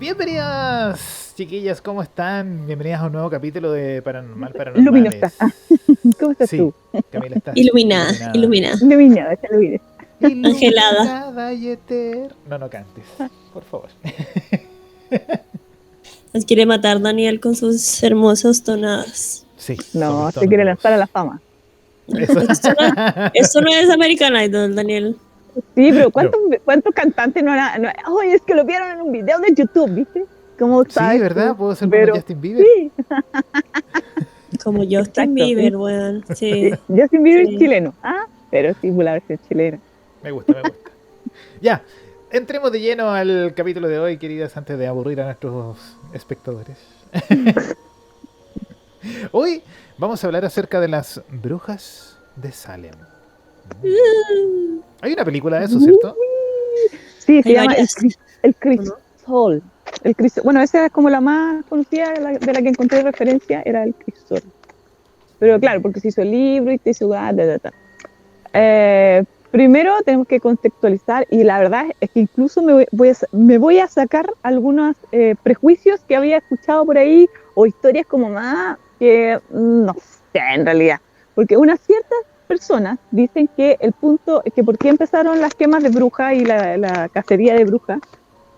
Bienvenidas, chiquillas, ¿cómo están? Bienvenidas a un nuevo capítulo de Luminosa. Paranormales. ¿Cómo estás Sí, tú? Camila está Iluminada, iluminada. iluminada. Iluminada, está iluminada. Angelada. Iluminada y eterna. No cantes, por favor. Nos quiere matar Daniel con sus hermosas tonadas. Sí, No, mis se tonos quiere de lanzar a la voz. fama. No, Eso. esto no es American Idol, Daniel. Sí, pero No. ¿cuántos cantantes no eran? Oye, es que lo vieron en un video de YouTube, ¿viste? ¿Cómo Sí, sabes ¿verdad? tú? Puedo ser como Pero Justin Bieber. sí, Como Justin exacto. Bieber, weón. Sí. Justin Bieber es Sí. chileno. Ah, pero sí, la versión chilena. Me gusta. Ya, entremos de lleno al capítulo de hoy, queridas, antes de aburrir a nuestros espectadores. Hoy vamos a hablar acerca de las brujas de Salem. Hay una película de eso, ¿cierto? Sí, se Hay llama varias. el Crisol. Bueno, esa es como la más conocida de la que encontré referencia, era el Crisol. Pero claro, porque se hizo el libro y se hizo... Primero tenemos que contextualizar y la verdad es que incluso me voy a sacar algunos prejuicios que había escuchado por ahí o historias como más que no sé en realidad. Porque unas ciertas personas dicen que el punto, que por qué empezaron las quemas de brujas y la cacería de brujas,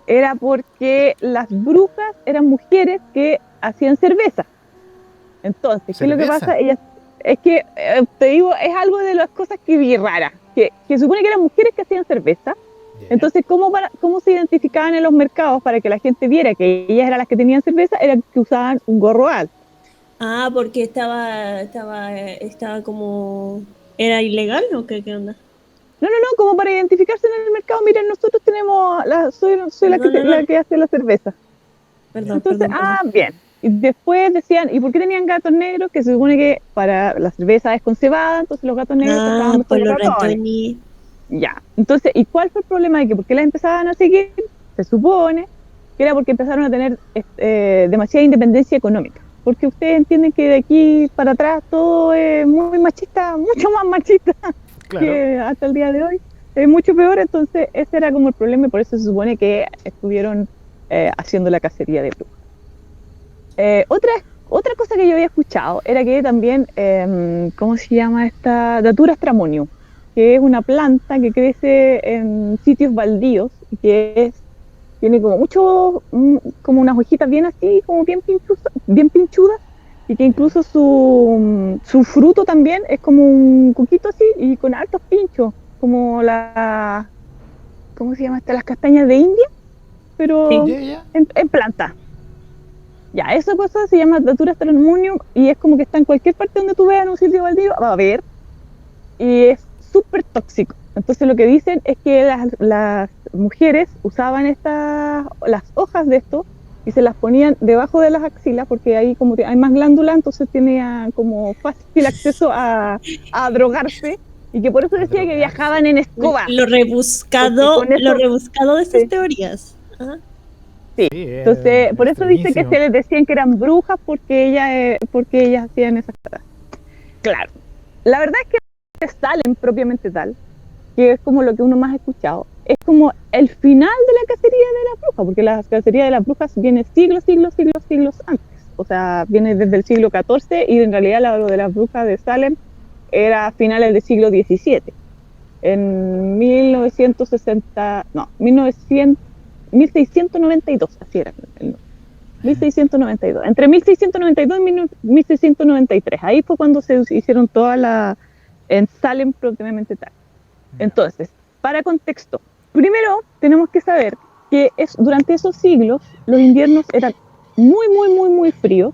era porque las brujas eran mujeres que hacían cerveza. Entonces, ¿qué es lo que Cerveza. pasa? Ellas, es que, te digo, es algo de las cosas que vi rara, que supone que eran mujeres que hacían cerveza. Ya. Entonces, ¿cómo se identificaban en los mercados para que la gente viera que ellas eran las que tenían cerveza? Era que usaban un gorro alto. Ah, porque estaba como... ¿Era ilegal o qué onda? No, como para identificarse en el mercado, miren, nosotros tenemos, soy la No. que hace la cerveza. Perdón. Entonces, bien. Y después decían, ¿y por qué tenían gatos negros? Que se supone que para la cerveza es con cebada, entonces los gatos negros trataban mejor por los los ratones. ratones. Ya. Entonces, ¿y cuál fue el problema de que por qué las empezaban a seguir? Se supone que era porque empezaron a tener demasiada independencia económica. Porque ustedes entienden que de aquí para atrás todo es muy machista, mucho más machista Claro. que hasta el día de hoy. Es mucho peor, entonces ese era como el problema y por eso se supone que estuvieron haciendo la cacería de brujas. Otra cosa que yo había escuchado era que también, ¿cómo se llama esta? Datura stramonium, que es una planta que crece en sitios baldíos y que tiene como como unas hojitas bien así, como bien pinchudas, y que incluso su fruto también es como un coquito así y con altos pinchos, como ¿cómo se llama esta? Las castañas de India, pero Ya. en planta. Ya, esa cosa se llama Datura stramonium y es como que está en cualquier parte donde tú veas en un sitio baldío, va a haber, y es súper tóxico. Entonces lo que dicen es que las mujeres usaban las hojas de esto y se las ponían debajo de las axilas porque ahí como que hay más glándula, entonces tenía como fácil acceso a drogarse y que por eso decía que viajaban en escoba. Lo rebuscado de esas sí. teorías. Ajá. Sí, entonces por eso dice que se les decían que eran brujas porque ellas hacían esas cosas. Claro, la verdad es que Salem propiamente tal, que es como lo que uno más ha escuchado, es como el final de la cacería de las brujas, porque la cacería de las brujas viene siglos antes, o sea, viene desde el siglo XIV y en realidad lo de las brujas de Salem era a finales del siglo XVII. En 1692, así era el nombre. 1692, entre 1692 y 1693, ahí fue cuando se hicieron en Salem propiamente tal. Entonces, para contexto, primero tenemos que saber que durante esos siglos los inviernos eran muy fríos,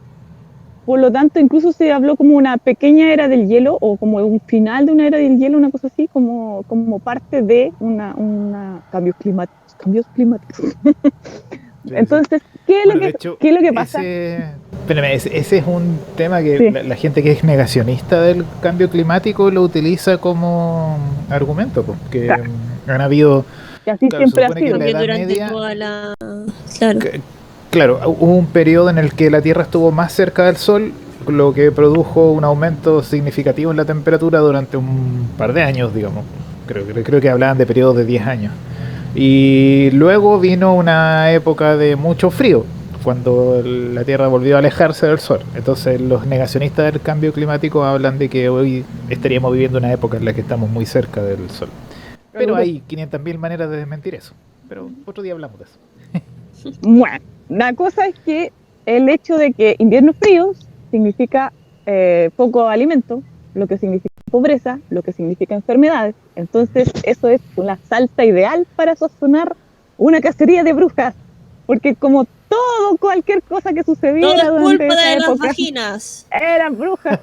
por lo tanto incluso se habló como una pequeña era del hielo o como un final de una era del hielo, una cosa así, como parte de cambios climáticos. Entonces, ¿qué es lo que pasa? Ese es un tema que Sí. la gente que es negacionista del cambio climático lo utiliza como argumento, porque Claro. han habido... Que así Claro, siempre ha se supone que sido. en la Porque Edad durante Media, toda la... Claro. claro, hubo un periodo en el que la Tierra estuvo más cerca del Sol, lo que produjo un aumento significativo en la temperatura durante un par de años, digamos. Creo que hablaban de periodos de 10 años. Y luego vino una época de mucho frío, cuando la Tierra volvió a alejarse del Sol. Entonces los negacionistas del cambio climático hablan de que hoy estaríamos viviendo una época en la que estamos muy cerca del Sol. Pero hay 500.000 maneras de desmentir eso. Pero otro día hablamos de eso. Bueno, la cosa es que el hecho de que inviernos fríos significa poco alimento, lo que significa pobreza, lo que significa enfermedades. Entonces eso es una salsa ideal para sazonar una cacería de brujas, porque como todo, cualquier cosa que sucediera Todo es durante culpa esa de las época vaginas. eran brujas.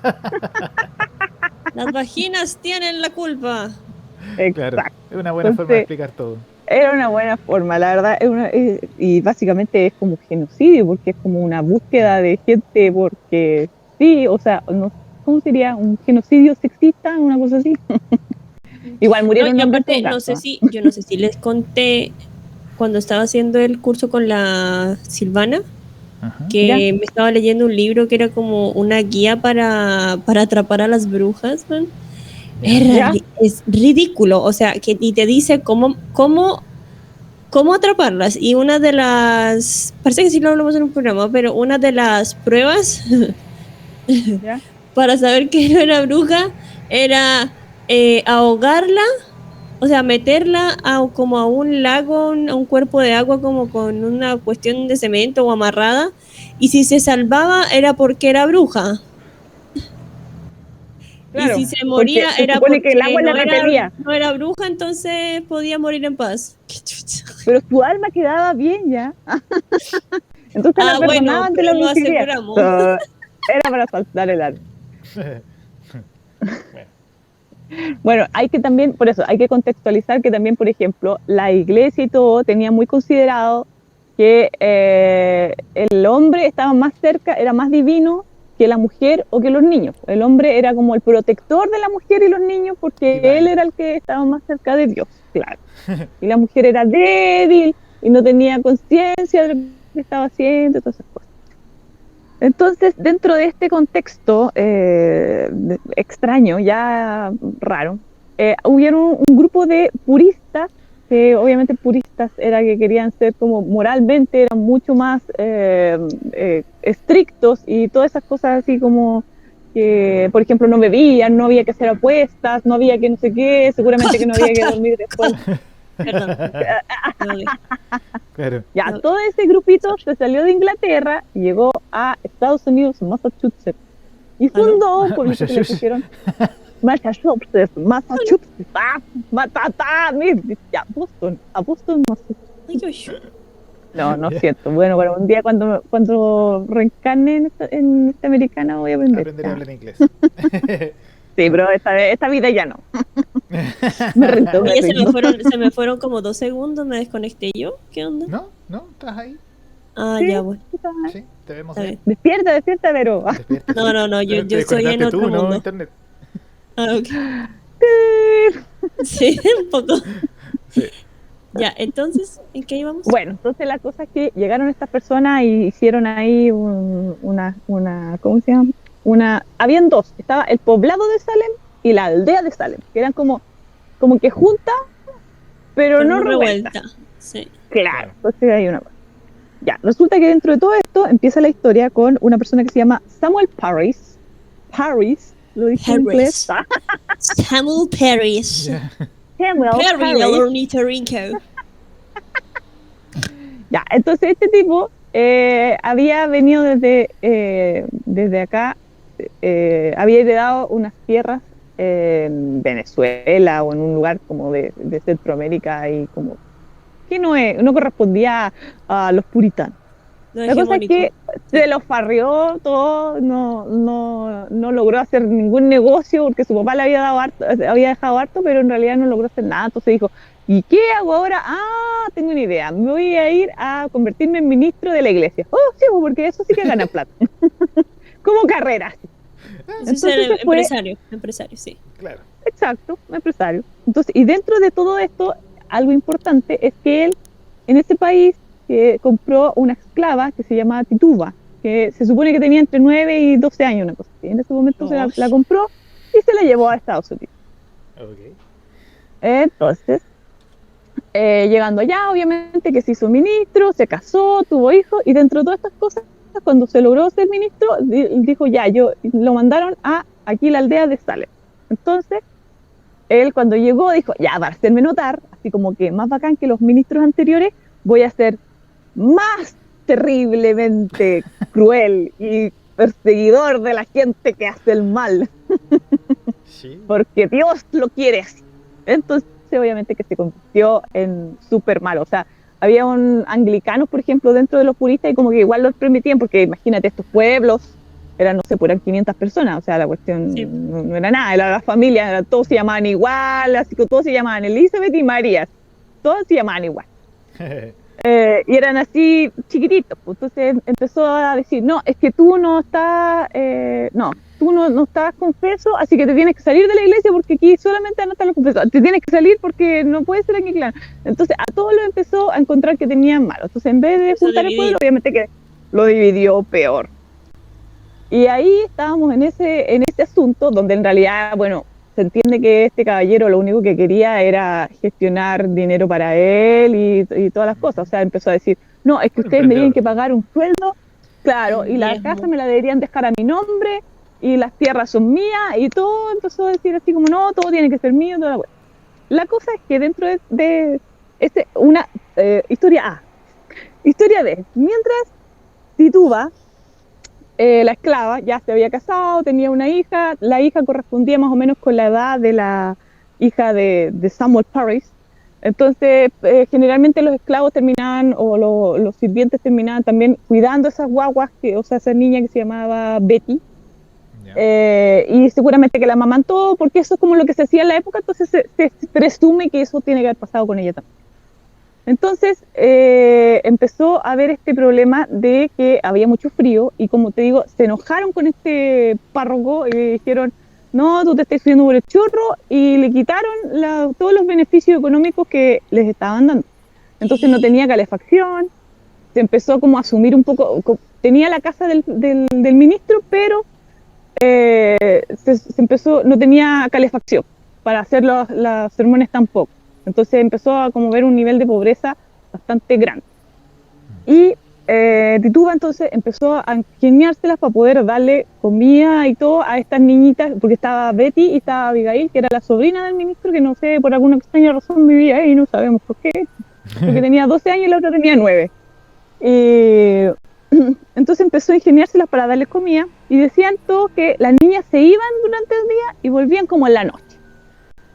Las vaginas tienen la culpa. Claro, Exacto. es una buena forma de explicar todo. Era una buena forma, la verdad, y básicamente es como genocidio, porque es como una búsqueda de gente, porque sí, o sea, no, ¿cómo sería? ¿Un genocidio sexista? Una cosa así. Igual murieron No, y hombres aparte, en todo no sé caso. yo no sé si les conté cuando estaba haciendo el curso con la Silvana, Ajá. que ¿Ya? me estaba leyendo un libro que era como una guía para atrapar a las brujas, man. ¿Ya? Es ridículo, o sea, que y te dice cómo atraparlas. Y una de las, parece que sí lo hablamos en un programa, pero una de las pruebas ¿Ya? para saber que no era bruja era ahogarla, o sea, meterla como a un lago, a un cuerpo de agua, como con una cuestión de cemento o amarrada. Y si se salvaba era porque era bruja. Y Claro, si se porque moría se era supone que el porque agua le repelía, no era bruja, entonces podía morir en paz. Qué chucha. pero su alma quedaba bien ya. Entonces la Ah, bueno, perdonaban de pero la lo brujería. aseguramos. Era para saltar el alma. Bueno, Bueno, hay que también, por eso, hay que contextualizar que también, por ejemplo, la iglesia y todo tenía muy considerado que el hombre estaba más cerca, era más divino que la mujer o que los niños. El hombre era como el protector de la mujer y los niños porque él divine. era el que estaba más cerca de Dios, claro. Y la mujer era débil y no tenía conciencia de lo que estaba haciendo y todas esas cosas. Entonces, dentro de este contexto extraño, ya raro, hubieron un grupo de puristas, que obviamente puristas era que querían ser como moralmente, eran mucho más estrictos y todas esas cosas así como que, por ejemplo, no bebían, no había que hacer apuestas, no había que no sé qué, seguramente que no había que dormir después. Perdón. No, Claro. Ya, no, todo ese grupito sorry. se salió de Inglaterra y llegó a Estados Unidos, Massachusetts, y Ah, no. fundó un pueblito que le Massachusetts. pusieron Massachusetts, ya, Boston, a Boston, Massachusetts. Ay, qué ocho. No, no Ya. es cierto. Bueno, para un día cuando reencarne en esta americana voy a aprender. Aprenderé a Ya. hablar inglés. Sí, pero esta vida ya no. Me rento, me Oye, rindo. se me fueron como 2 segundos, me desconecté yo. ¿Qué onda? ¿No? ¿No? ¿Estás ahí? Ah, Sí, ya, bueno. Sí, te vemos Está bien. bien. Despierta, despierta, pero. Despierta, No, sí. no, no, Te yo estoy en desconectaste otro tú, ¿no? mundo. Internet. Ah, ok. Sí, un poco. Sí. Ya, entonces, ¿en qué íbamos? Bueno, entonces la cosa es que llegaron estas personas y hicieron ahí ¿cómo se llama? Habían dos, estaba el poblado de Salem y la aldea de Salem, que eran como que juntas, pero Pero no no revueltas. revuelta. Sí. Claro, entonces hay una cosa. Ya, resulta que dentro de todo esto empieza la historia con una persona que se llama Samuel Parris. Parris, lo dije en inglés. Paris. Samuel Paris. Ya. Samuel Perry, el Parris. ornitorrinco. Ya, entonces este tipo había venido desde acá, había heredado unas tierras en Venezuela o en un lugar como de Centroamérica y como que no correspondía a los puritanos. No La cosa es hegemónico. que se lo farrió todo, no logró hacer ningún negocio porque su papá le había dejado harto, pero en realidad no logró hacer nada. Entonces dijo, ¿y qué hago ahora? Ah, tengo una idea, me voy a ir a convertirme en ministro de la iglesia. Oh, sí, porque eso sí que gana plata. Como carrera. Ese es Entonces el se fue, empresario, sí. Claro. exacto, empresario. Entonces, y dentro de todo esto, algo importante es que él, en ese país, compró una esclava que se llamaba Tituba, que se supone que tenía entre 9 y 12 años, una cosa así. En ese momento la compró y se la llevó a Estados Unidos. Ok. Entonces, Llegando allá, obviamente, que se hizo ministro, se casó, tuvo hijos, y dentro de todas estas cosas, cuando se logró ser ministro, dijo, ya, lo mandaron a aquí la aldea de Salem. Entonces, él cuando llegó dijo, ya, para hacerme notar, así como que más bacán que los ministros anteriores, voy a ser más terriblemente cruel y perseguidor de la gente que hace el mal, Sí. porque Dios lo quiere así. Entonces, obviamente que se convirtió en súper malo. O sea, había un anglicanos, por ejemplo, dentro de los puristas y como que igual los permitían, porque imagínate, estos pueblos eran, no sé, eran 500 personas, o sea, la cuestión Sí. no era nada, era la familia, todos se llamaban igual, así que todos se llamaban Elizabeth y María, todos se llamaban igual. Y eran así chiquititos, pues. Entonces empezó a decir, no, es que tú no estás, tú no estás confeso, así que te tienes que salir de la iglesia porque aquí solamente no están los confesos, te tienes que salir porque no puedes ser anglicano. Entonces a todos los empezó a encontrar que tenían malo. Entonces en vez de juntar el pueblo, obviamente que lo dividió peor. Y ahí estábamos en ese asunto donde en realidad, bueno, se entiende que este caballero lo único que quería era gestionar dinero para él y todas las cosas. O sea, empezó a decir, no, es que ustedes me tienen que pagar un sueldo, claro, y la casa me la deberían dejar a mi nombre, y las tierras son mías, y todo empezó a decir así como, no, todo tiene que ser mío, toda la cosa. La cosa es que dentro de una historia A, historia B, mientras Tituba, la esclava, ya se había casado, tenía una hija, la hija correspondía más o menos con la edad de la hija de Samuel Parris. Entonces, generalmente los esclavos terminaban, o los sirvientes terminaban también cuidando esas guaguas, o sea, esa niña que se llamaba Betty, y seguramente que la amamantó, porque eso es como lo que se hacía en la época, entonces se presume que eso tiene que haber pasado con ella también. Entonces empezó a haber este problema de que había mucho frío y, como te digo, se enojaron con este párroco y le dijeron, no, tú te estás subiendo por el chorro, y le quitaron todos los beneficios económicos que les estaban dando. Entonces no tenía calefacción, se empezó como a asumir un poco, tenía la casa del ministro, pero se empezó, no tenía calefacción para hacer los sermones tampoco. Entonces empezó a como ver un nivel de pobreza bastante grande. Y Tituba entonces empezó a ingeniárselas para poder darle comida y todo a estas niñitas, porque estaba Betty y estaba Abigail, que era la sobrina del ministro, que no sé, por alguna extraña razón vivía ahí, no sabemos por qué, porque tenía 12 años y la otra tenía 9. Entonces empezó a ingeniárselas para darles comida, y decían todos que las niñas se iban durante el día y volvían como en la noche.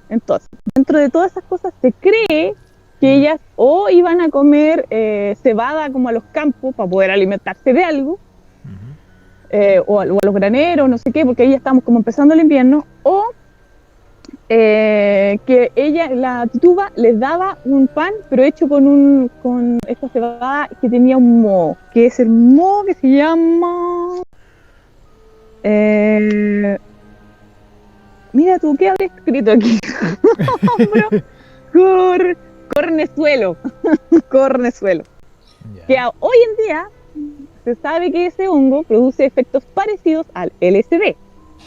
Entonces, dentro de todas esas cosas se cree que ellas o iban a comer cebada como a los campos para poder alimentarse de algo, o a los graneros, no sé qué, porque ahí ya estamos como empezando el invierno, o que ella, la Tituba, les daba un pan, pero hecho con esta cebada que tenía un moho, que es el moho que se llama... mira tú, ¿qué habré escrito aquí? Cornezuelo. Cornezuelo. Que hoy en día se sabe que ese hongo produce efectos parecidos al LSD.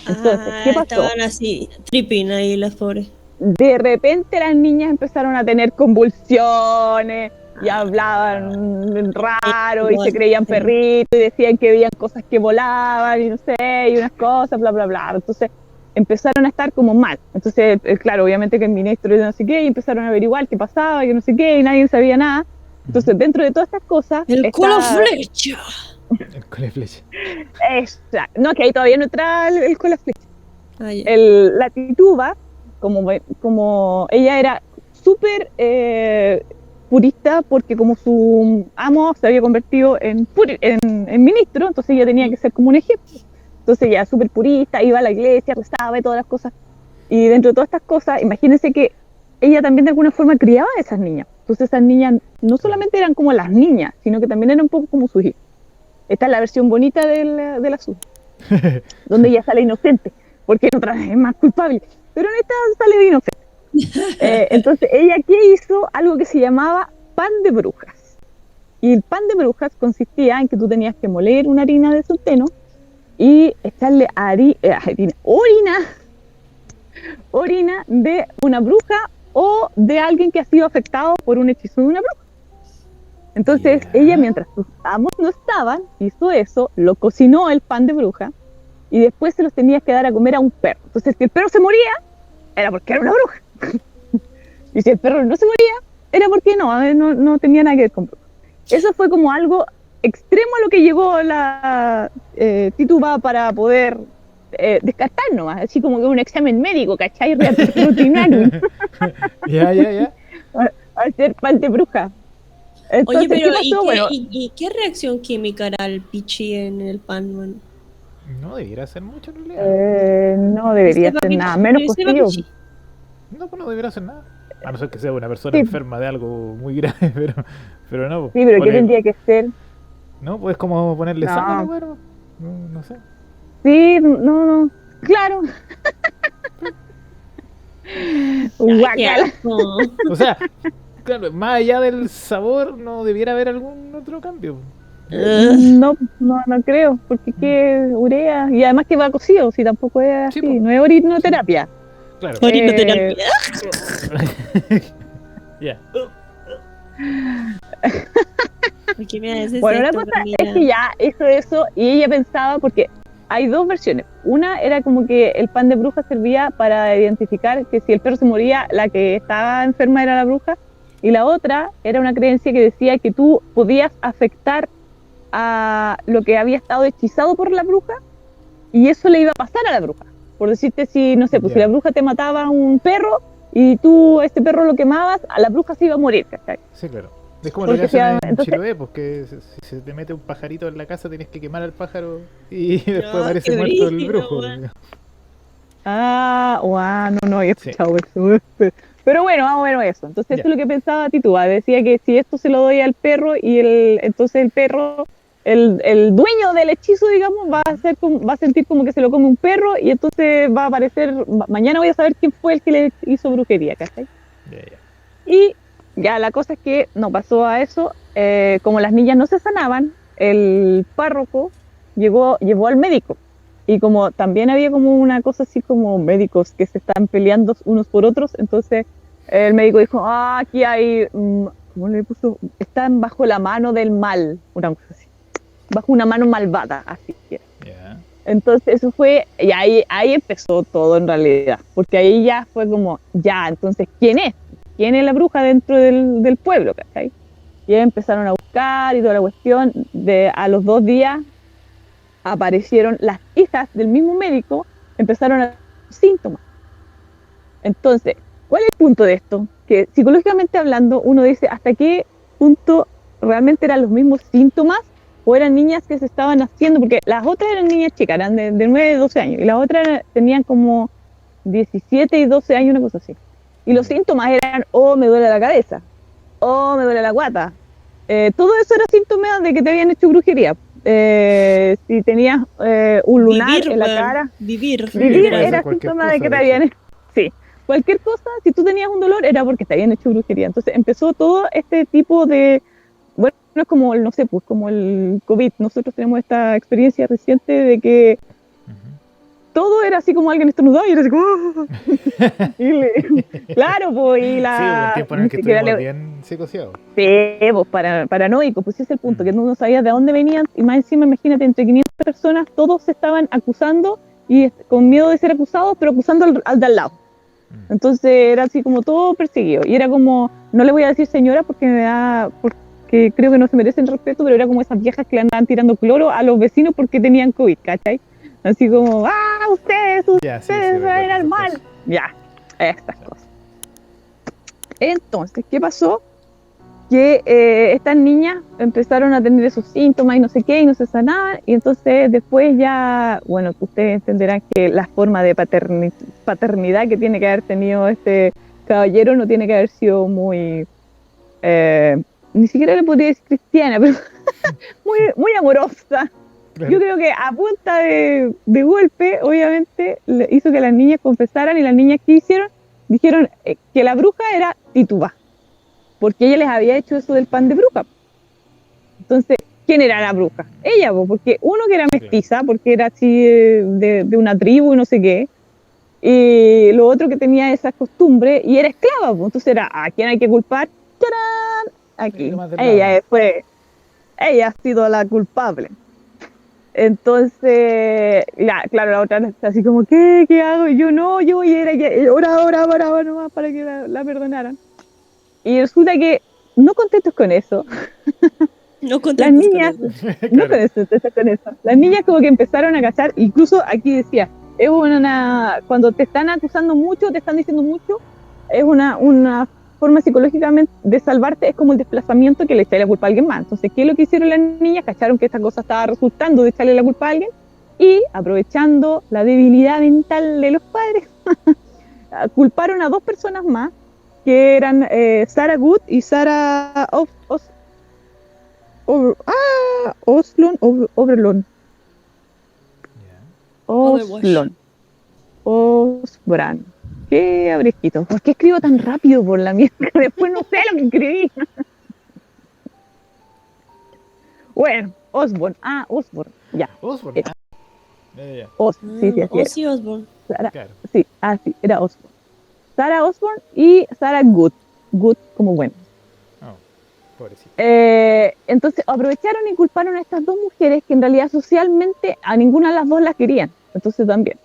Entonces, ¿qué pasó? Estaban así, tripping ahí las pobres. De repente las niñas empezaron a tener convulsiones y hablaban raro y se creían perritos y decían que veían cosas que volaban y no sé, y unas cosas, bla, bla, bla. Entonces empezaron a estar como mal. Entonces, claro, obviamente que el ministro y no sé qué, y empezaron a averiguar qué pasaba, y no sé qué, y nadie sabía nada. Entonces, dentro de todas estas cosas... ¡El cola flecha! El cola flecha. Exacto. No, que ahí todavía no entra el cola flecha. Ah, ya. La Tituba, como ella era súper purista, porque como su amo se había convertido en ministro, entonces ella tenía que ser como un ejemplo. Entonces ella súper purista, iba a la iglesia, rezaba y todas las cosas. Y dentro de todas estas cosas, imagínense que ella también de alguna forma criaba a esas niñas. Entonces esas niñas no solamente eran como las niñas, sino que también eran un poco como sus hijos. Esta es la versión bonita del asunto, donde ella sale inocente, porque en otras es más culpable, pero en esta sale de inocente. Entonces ella, ¿qué hizo? Algo que se llamaba pan de brujas. Y el pan de brujas consistía en que tú tenías que moler una harina de centeno y echarle orina de una bruja o de alguien que ha sido afectado por un hechizo de una bruja. Entonces Ya. ella, mientras sus amos no estaban, hizo eso, lo cocinó el pan de bruja y después se los tenía que dar a comer a un perro. Entonces si el perro se moría, era porque era una bruja. Y si el perro no se moría, era porque no tenía nada que ver con bruja. Eso fue como algo extremo a lo que llegó la Tituba para poder descartar nomás, así como que un examen médico, ¿cachai? Rutinario, Ya. hacer pan de bruja. Entonces, Oye, pero ¿qué pasó? Bueno, ¿y qué reacción química hará el pichi en el pan, man? No debiera ser mucho en realidad. no debería Sepa ser pichi- nada, menos sepa cocido. pichi. No, pues no debiera hacer nada. A no ser que sea una persona Sí. enferma de algo muy grave, pero no. Sí, pero ¿qué Poner- tendría que ser? No, pues como ponerle No. sal a la hueá, no, no sé. Sí, no, claro. Ay, qué Guácala. asco. O sea, claro, más allá del sabor, no debiera haber algún otro cambio. No creo, porque qué urea, y además que va cocido, si tampoco es Sí, así, po. no es orinoterapia. Claro. Orinoterapia. Ya. ¿Por qué me haces Bueno, la esto, cosa Camila? es que ya hizo eso y ella pensaba, porque hay dos versiones. Una era como que el pan de bruja servía para identificar que si el perro se moría, la que estaba enferma era la bruja. Y la otra era una creencia que decía que tú podías afectar a lo que había estado hechizado por la bruja y eso le iba a pasar a la bruja. Por decirte, si, no sé, pues Ya. si la bruja te mataba a un perro y tú este perro lo quemabas, a la bruja se iba a morir, ¿cachai? Sí, claro. Es como lo que Porque si hacen en entonces- Chiloé, pues que si se te mete un pajarito en la casa tienes que quemar al pájaro y después No, aparece qué muerto el brígido, brujo. weón. Ah, wow, no había Sí. escuchado eso. Pero bueno, más o menos eso. Entonces, Ya. eso es lo que pensaba Tituba. Decía que si esto se lo doy al perro y entonces el perro, el dueño del hechizo, digamos, va a sentir como que se lo come un perro y entonces va a aparecer, mañana voy a saber quién fue el que le hizo brujería, ¿cachai? Ya. Y ya la cosa es que no pasó a eso. Como las niñas no se sanaban, el párroco llevó al médico. Y como también había como una cosa así como médicos que se están peleando unos por otros, entonces el médico dijo, aquí hay, ¿cómo le puso? Están bajo la mano del mal, una cosa así. Bajo una mano malvada, así que. Ya. Entonces eso fue, y ahí empezó todo en realidad, porque ahí ya fue como, ya, entonces, ¿quién es? ¿Quién es la bruja dentro del pueblo? ¿Cachai? Y ahí empezaron a buscar y toda la cuestión, a los 2 días aparecieron las hijas del mismo médico, empezaron a tener síntomas. Entonces, ¿cuál es el punto de esto? Que psicológicamente hablando, uno dice, ¿hasta qué punto realmente eran los mismos síntomas o eran niñas que se estaban haciendo? Porque las otras eran niñas chicas, eran de 9, 12 años, y las otras tenían como 17 y 12 años, una cosa así. Y los síntomas eran, me duele la cabeza, me duele la guata. Todo eso era síntomas de que te habían hecho brujería. Si tenías un lunar Vivir, en la weón. cara, Vivir. Sí, vivir puede ser era cualquier síntoma de cosa, que te de habían hecho. Sí, cualquier cosa, si tú tenías un dolor, era porque te habían hecho brujería. Entonces empezó todo este tipo de. Bueno, es como, no sé, pues como el COVID. Nosotros tenemos esta experiencia reciente de que Ujú. todo era así como alguien estornudaba y era así como. Claro, pues, y Sí, hubo un la. tiempo en el que ni siquiera estuvimos bien psicoseados. Sí, pues paranoicos, pues ese es el punto, que no sabías de dónde venían, y más encima, imagínate, entre 500 personas, todos se estaban acusando, y con miedo de ser acusados, pero acusando al de al lado. Entonces era así como todo perseguido, y era como, no le voy a decir señora porque creo que no se merecen respeto, pero era como esas viejas que le andaban tirando cloro a los vecinos porque tenían COVID, ¿cachai? Así como, ustedes Ya, sí, van a ir recuerdo al esas mal. cosas. Ya, estas cosas. Entonces, ¿qué pasó? Que estas niñas empezaron a tener esos síntomas y no sé qué, y no se sanaban, y entonces después ya, bueno, ustedes entenderán que la forma de paternidad que tiene que haber tenido este caballero no tiene que haber sido muy, ni siquiera le podría decir cristiana, pero muy amorosa. Claro. Yo creo que a punta de golpe, obviamente, hizo que las niñas confesaran, y las niñas que hicieron, dijeron que la bruja era Tituba, porque ella les había hecho eso del pan de bruja. Entonces, ¿quién era la bruja? Ella, porque uno que era mestiza, porque era así de una tribu y no sé qué, Y lo otro que tenía esa costumbre, y era esclava, pues, entonces era, ¿a quién hay que culpar? ¡Tarán! Aquí. Lo más del Ella ha sido la culpable. Entonces, claro, la otra está así como, ¿qué hago? Y yo no, yo y era que oraba nomás para que la perdonaran. Y resulta que, no contentos con eso, No las contentos con niñas, eso. no con eso, las niñas como que empezaron a cachar, incluso aquí decía, es cuando te están acusando mucho, te están diciendo mucho, es una forma psicológicamente de salvarte, es como el desplazamiento que le echáis la culpa a alguien más. Entonces, ¿qué es lo que hicieron las niñas? Cacharon que esta cosa estaba resultando de echarle la culpa a alguien y, aprovechando la debilidad mental de los padres, culparon a 2 personas más, que eran Sarah Good y Sarah Oberlon. Osbran. ¿Qué habré escrito? ¿Por qué escribo tan rápido por la mierda? Después no sé lo que escribí. Bueno, Osborne. Osborne. Ya. Osborne. Sí, así era. Ozzy Osbourne. Claro. Sí, era Osborne. Sarah Osborne y Sarah Good. Good como bueno. Pobrecito. Entonces aprovecharon y culparon a estas 2 mujeres que en realidad socialmente a ninguna de las 2 las querían. Entonces también.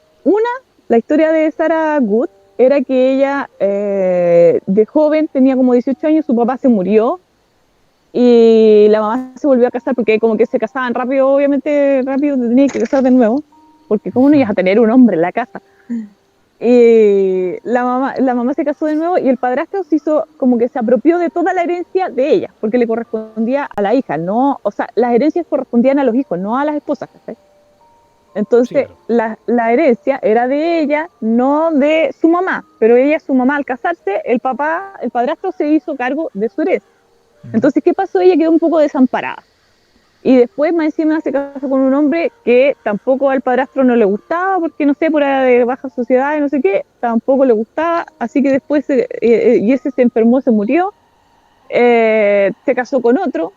La historia de Sarah Good era que ella de joven tenía como 18 años, su papá se murió y la mamá se volvió a casar porque como que se casaban rápido, obviamente rápido tenía que casar de nuevo, porque cómo no ibas a tener un hombre en la casa. Y la mamá se casó de nuevo y el padrastro se hizo como que se apropió de toda la herencia de ella, porque le correspondía a la hija, no, o sea, las herencias correspondían a los hijos, no a las esposas, ¿sí? Entonces, Sí, claro. la herencia era de ella, no de su mamá, pero su mamá al casarse, el padrastro se hizo cargo de su herencia. Entonces, ¿qué pasó? Ella quedó un poco desamparada. Y después, más encima, se casó con un hombre que tampoco al padrastro no le gustaba, porque no sé, por era de baja sociedad y no sé qué, tampoco le gustaba, así que después, y ese se enfermó, se murió, se casó con otro,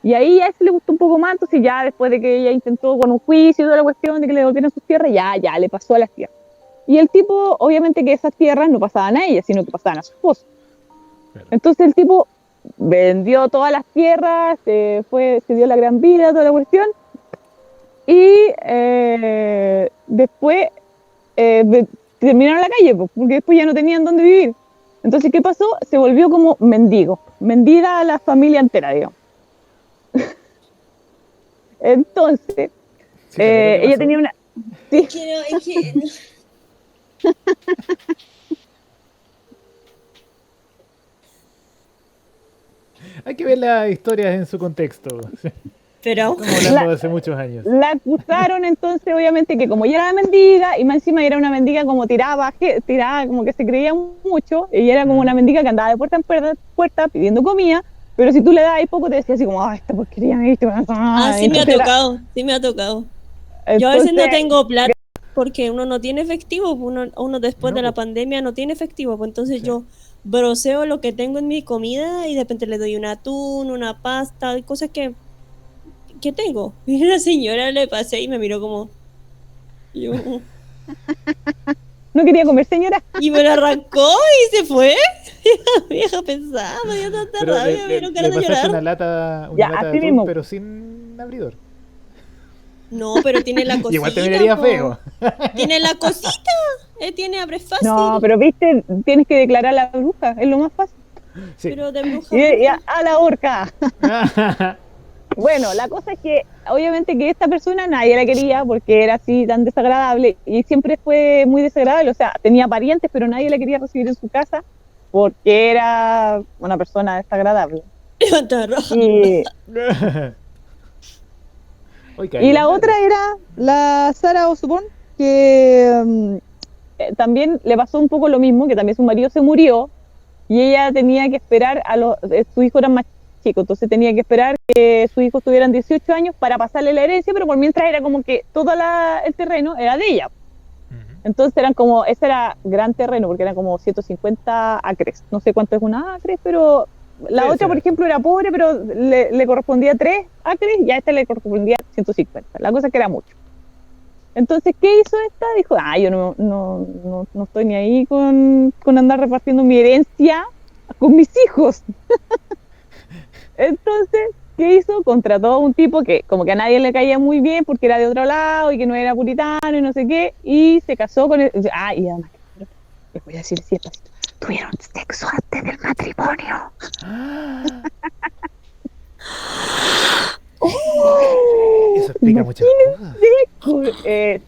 y ahí a ese le gustó un poco más, entonces ya después de que ella intentó con un juicio y toda la cuestión de que le devolvieran sus tierras, ya le pasó a las tierras. Y el tipo, obviamente que esas tierras no pasaban a ella, sino que pasaban a su esposo. Claro. Entonces el tipo vendió todas las tierras, se dio la gran vida, toda la cuestión, y después terminaron en la calle, porque después ya no tenían dónde vivir. Entonces, ¿qué pasó? Se volvió como mendiga a la familia entera, digamos. Entonces, Sí, también lo que ella pasó. tenía una... Sí, Es que Hay que ver las historias en su contexto. pero Estamos hablando de hace muchos años. la acusaron entonces, obviamente, que como ella era mendiga, y más encima era una mendiga como tiraba, como que se creía mucho, y era como una mendiga que andaba de puerta en puerta pidiendo comida, pero si tú le dabas poco te decía así como, esta porquería me viste. sí me ha tocado, sí me ha tocado. Yo a veces no tengo plata porque uno no tiene efectivo, uno después de la pandemia no tiene efectivo, pues entonces yo broseo lo que tengo en mi comida y de repente le doy un atún, una pasta, cosas que tengo. Y la señora le pasé y me miró como yo, ¿No quería comer, señora? y me lo arrancó y se fue. Vieja pesada, me dio tanta Pero rabia, me dieron ganas de pasaste llorar. una lata Ya, de así atún, mismo. pero sin abridor. No, pero tiene la cosita. Igual te miraría po. feo. Tiene la cosita. Tiene abre fácil. No, pero viste, tienes que declarar a la bruja, es lo más fácil. Sí. Pero de bruja. Y a la horca. Bueno, la cosa es que obviamente que esta persona nadie la quería porque era así tan desagradable y siempre fue muy desagradable, o sea, tenía parientes pero nadie la quería recibir en su casa porque era una persona desagradable. Levanta roja. Y la otra era la Sarah Osborne, que también le pasó un poco lo mismo, que también su marido se murió y ella tenía que esperar sus hijos eran más chicos, entonces tenía que esperar que sus hijos tuvieran 18 años para pasarle la herencia, pero por mientras era como que todo el terreno era de ella. Entonces ese era gran terreno, porque eran como 150 acres, no sé cuánto es una acre, pero la otra, por ejemplo, era pobre, pero le correspondía 3 acres y a esta le correspondía 150, la cosa es que era mucho. Entonces, ¿qué hizo esta? Dijo, yo no estoy ni ahí con andar repartiendo mi herencia con mis hijos. Entonces, ¿qué hizo? Contrató a un tipo que como que a nadie le caía muy bien porque era de otro lado y que no era puritano y no sé qué, y se casó con él. Y además, les voy a decir si tuvieron sexo antes del matrimonio. Eso explica muchas cosas.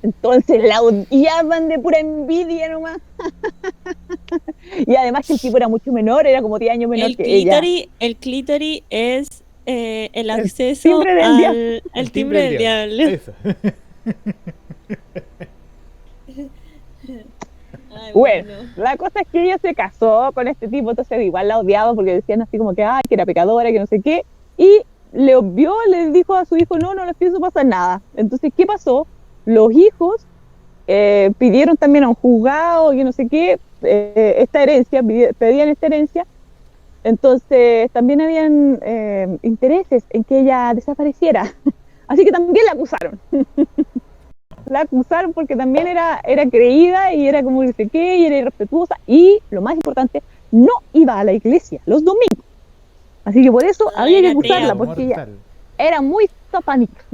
Entonces la odiaban de pura envidia nomás. Y además que el tipo era mucho menor, era como 10 años menor que ella. El clítoris es el acceso timbre del al el timbre del diablo. Eso. Ay, Bueno, la cosa es que ella se casó con este tipo, entonces igual la odiaba porque decían así como que era pecadora, que no sé qué, y le dijo a su hijo, no les pienso pasar nada. Entonces, ¿qué pasó? Los hijos pidieron también a un juzgado, que no sé qué, esta herencia, pedían esta herencia. Entonces, también habían intereses en que ella desapareciera. Así que también la acusaron. La acusaron porque también era creída y era como dice qué, y era irrespetuosa, y lo más importante, no iba a la iglesia los domingos. Así que por eso había que acusarla, porque ella era muy satánica.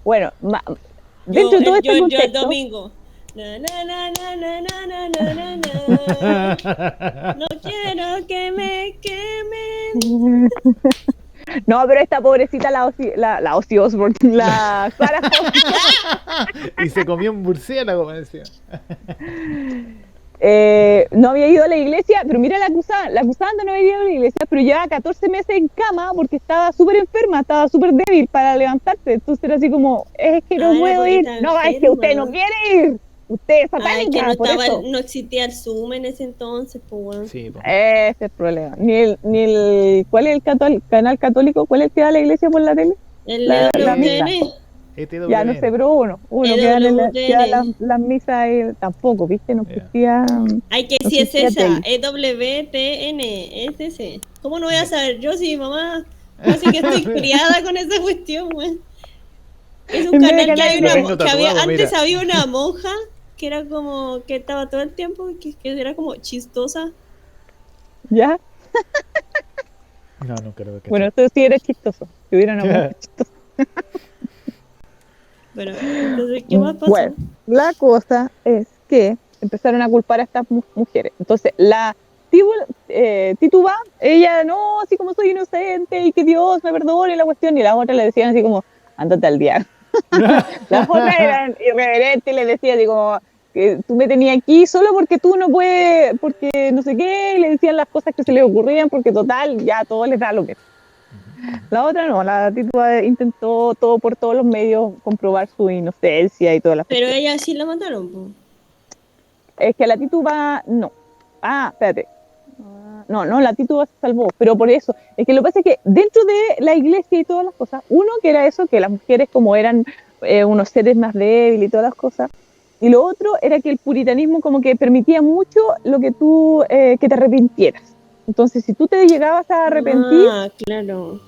Bueno, dentro de todo este contexto... Yo el domingo... No quiero que me quemen. No, pero esta pobrecita, la Ozzy Osbourne, la Sarah Y se comió un murciélago, me decía. No había ido a la iglesia, pero mira, la acusaban de no haber ido a la iglesia, pero llevaba 14 meses en cama porque estaba súper enferma, estaba súper débil para levantarse. Entonces era así como, es que no puedo ir. No, es que usted no quiere ir. Usted es satánica. Que no existía el Zoom en ese entonces, pues bueno. Sí, pues. Ese es el problema. ¿Cuál es el canal católico? ¿Cuál es el que da la iglesia por la tele? La misa. ETWN. Ya no sé, pero uno que da las misas tampoco, ¿viste? No existía. Ay, que si es esa, EWTN, es ese. ¿Cómo no voy a saber yo si mi mamá? Así que estoy criada con esa cuestión, güey. Es un canal que antes había una monja que era como que estaba todo el tiempo, que era como chistosa. ¿Ya? No, nunca lo veo. Bueno, esto sí era chistoso. Si hubiera una monja chistosa. Bueno, entonces, ¿qué más pasó? Bueno, la cosa es que empezaron a culpar a estas mujeres. Entonces, la Tituba, ella, no, así como soy inocente y que Dios me perdone la cuestión, y las otras le decían así como, ándate al diablo. Las otras eran irreverentes y le decían así como, que tú me tenías aquí solo porque tú no puedes, porque no sé qué, y le decían las cosas que se les ocurrían, porque total, ya a todos les da lo que es. La otra no, la Tituba intentó todo por todos los medios comprobar su inocencia y todas las cosas. Pero ella sí la mataron, pues. Es que la Tituba no. Espérate. No, la Tituba se salvó, pero por eso. Es que lo que pasa es que dentro de la iglesia y todas las cosas, uno que era eso, que las mujeres como eran unos seres más débiles y todas las cosas, y lo otro era que el puritanismo como que permitía mucho lo que tú, que te arrepintieras. Entonces, si tú te llegabas a arrepentir, claro.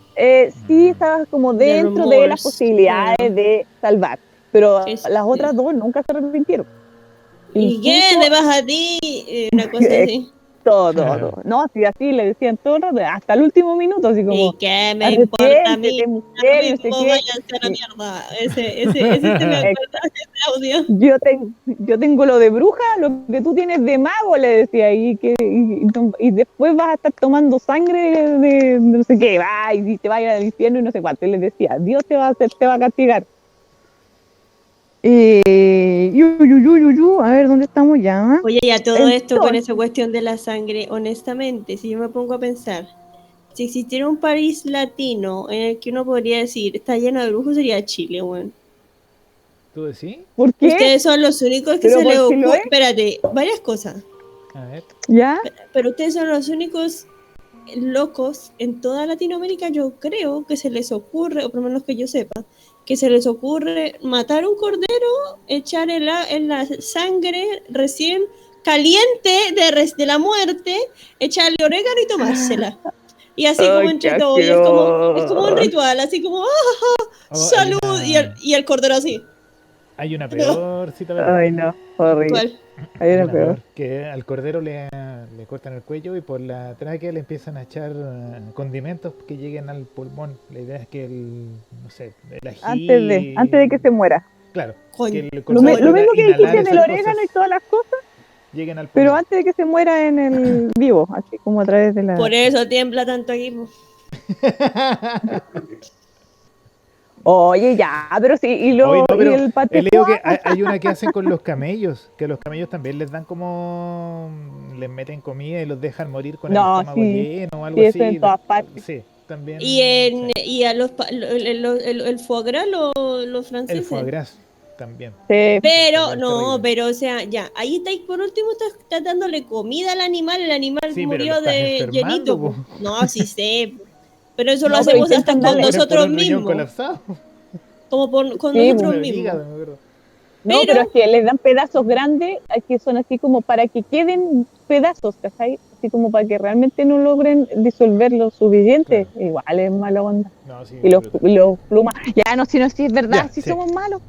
Sí estabas como dentro de las posibilidades de salvar, pero las otras dos nunca se arrepintieron. ¿Y qué? ¿Le vas a ti? Una cosa así. Todo. No, así le decían todo el rato, hasta el último minuto, así como. ¿Y qué me importa a mí? Mujer, no sé qué. Váyanse a la mierda. Ese me acuerda, ese audio. Yo tengo lo de bruja, lo que tú tienes de mago, le decía, y después vas a estar tomando sangre de no sé qué, y te vas a ir al infierno y no sé cuánto. Y les decía, Dios te va a castigar. A ver, ¿dónde estamos ya? Oye, ya todo esto con esa cuestión de la sangre, honestamente, si yo me pongo a pensar, si existiera un país latino en el que uno podría decir está lleno de brujos, sería Chile, weón. ¿Tú decís? ¿Por qué? Ustedes son los únicos que se les ocurre. Espérate, varias cosas. A ver. ¿Ya? Pero ustedes son los únicos locos en toda Latinoamérica, yo creo que se les ocurre, o por lo menos que yo sepa, que se les ocurre matar un cordero, echar en la sangre recién caliente de la muerte, echarle orégano y tomársela. Y así como entre todos, es como un ritual, así como salud, y el cordero así. Hay una peor cita, ¿verdad? Ay, no, horrible. ¿Cuál? Hay Hay una una peor. peor, que al cordero le cortan el cuello y por la tráquea le empiezan a echar condimentos que lleguen al pulmón. La idea es que no sé, el ají... Antes de que se muera. Claro, Con- que el Lo, cordero lo mismo pueda que inhalar dijiste del esas orégano cosas, y todas las cosas, lleguen al pero pulmón. antes de que se muera en el vivo, así como a través de la... Por eso tiembla tanto aquí. Po. Oye, ya, pero sí, y, Oye, no, y pero el paté he leído que foie, hay una que hacen con los camellos, que a los camellos también les dan como... les meten comida y los dejan morir con el No, estómago sí, lleno o algo sí, así. eso en todas partes. Sí, también. Y a los el foie gras, los El franceses. foie gras también. Sí. Pero, También no, terrible. pero, o sea, ya, ahí estáis, por último, estás dándole comida al animal, el animal Sí, pero murió lo estás de enfermando, llenito. po. Po. No, sí sé, po. Pero eso lo No, pero hacemos hasta intentan con darle- Mueren por nosotros un riñón mismos, colapsado. como con Sí, nosotros El mismos. hígado, me acuerdo. No, Pero- pero es que les dan pedazos grandes, que son así como para que queden pedazos, ¿cachai? Así como para que realmente no logren disolver lo suficiente. Claro. Igual es mala onda. No, sí, Y brutal. los plumas, ya no, si no, si es verdad, Ya, si sí. somos malos,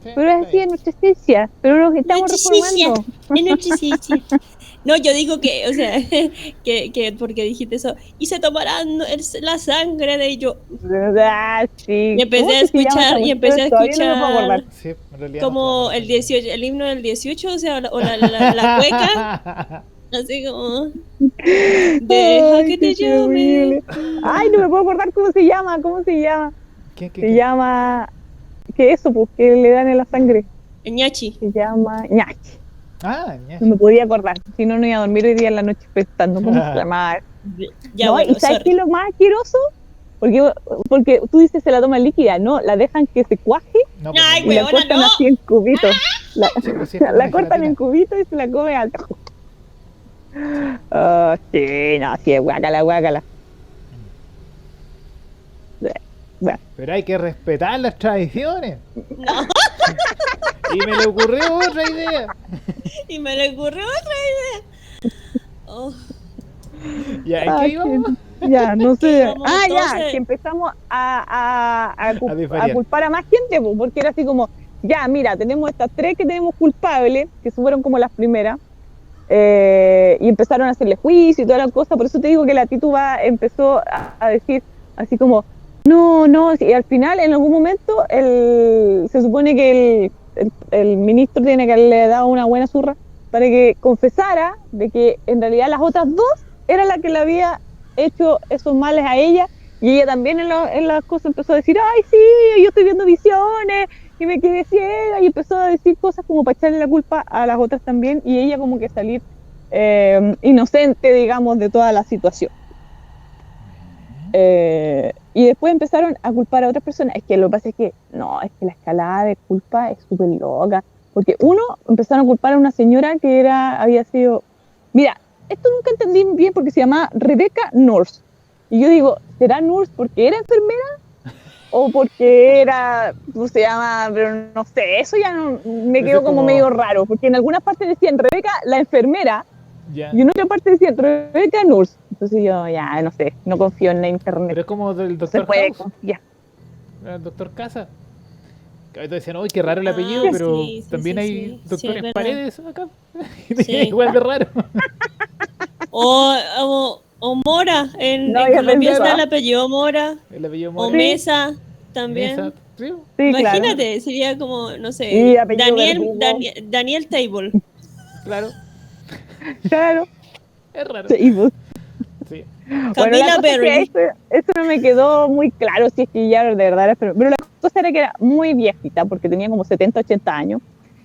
Sí, pero es está así bien. en nuestra esencia, pero los estamos reformando. En nuestra ciencia. No, yo digo que, o sea, que porque dijiste eso, y se tomarán la sangre de ellos. Ah, sí. Y empecé ¿Cómo a que se llama escuchar, esa y empecé a cuestión? Todavía no me puedo escuchar acordar. Sí, en realidad como no el 18, el himno del 18, o sea, o la cueca, así como, deja Ay, que qué te llame. terrible. Ay, no me puedo acordar cómo se llama, ¿Qué, Se llama, que eso, pues, que le dan en la sangre. Ñachi. Se llama ñachi. Ah, ya. No me podía acordar, si no, no iba a dormir hoy día en la noche pensando cómo se llamaba. Ya, No, bueno, ¿y sabes qué sorry. es lo más asqueroso? Porque tú dices se la toma líquida, no, la dejan que se cuaje No, pues, Ay, no. y la huevona, cortan no. así en cubitos. Sí, pues sí, es como La una cortan en gelatina. cubitos y se la come al tajo. Sí, no, sí, es guácala, guácala. Bueno, Pero hay que respetar las tradiciones. No, Y me le ocurrió otra idea. y me le ocurrió otra idea. Oh, ¿Ya en qué íbamos? ya, no sé. vamos Ah, ya, entonces. que empezamos a diferenciar. culpar a más gente, pues, porque era así como, ya, mira, tenemos estas tres que tenemos culpables, que fueron como las primeras, y empezaron a hacerle juicio y toda la cosa, por eso te digo que la tituba empezó a decir así como, no, y al final, en algún momento, se supone que el ministro tiene que haberle dado una buena zurra para que confesara de que en realidad las otras dos era la que le había hecho esos males a ella, y ella también en las cosas empezó a decir, ay, sí, yo estoy viendo visiones, y me quedé ciega, y empezó a decir cosas como para echarle la culpa a las otras también, y ella como que salir inocente, digamos, de toda la situación. Y después empezaron a culpar a otras personas. Es que lo que pasa es que, no, es que la escalada de culpa es súper loca, porque uno, empezaron a culpar a una señora que había sido, mira, esto nunca entendí bien porque se llamaba Rebecca Nurse, y yo digo, ¿será Nurse porque era enfermera? O porque era, ¿cómo se llama? Pero no sé, eso ya no, me Eso quedó es como como- medio raro, porque en algunas partes decían Rebecca la enfermera, Ya. y en otra parte decían Rebecca Nurse. Entonces yo ya no sé, no confío en la internet. Pero es como del No se Doctor puede House, confiar. el Doctor Casa. Que ahorita decían, uy, qué raro el Ah, apellido, pero sí, sí, también sí, hay sí. Sí, doctores es verdad. Paredes acá. Sí. Igual de raro. O Mora, No, en yo Colombia está pensaba. el apellido Mora, El apellido o Mora. Mesa también. Mesa, sí. Sí, Imagínate, sería como, no Y sé, apellido Verdugo. Daniel Table. Claro, claro. es raro. Sí, pues. Sí. Bueno, Camila la cosa es Berry. que eso no me quedó muy claro si es que ya de verdad era, pero la cosa era que era muy viejita, porque tenía como 70, 80 años,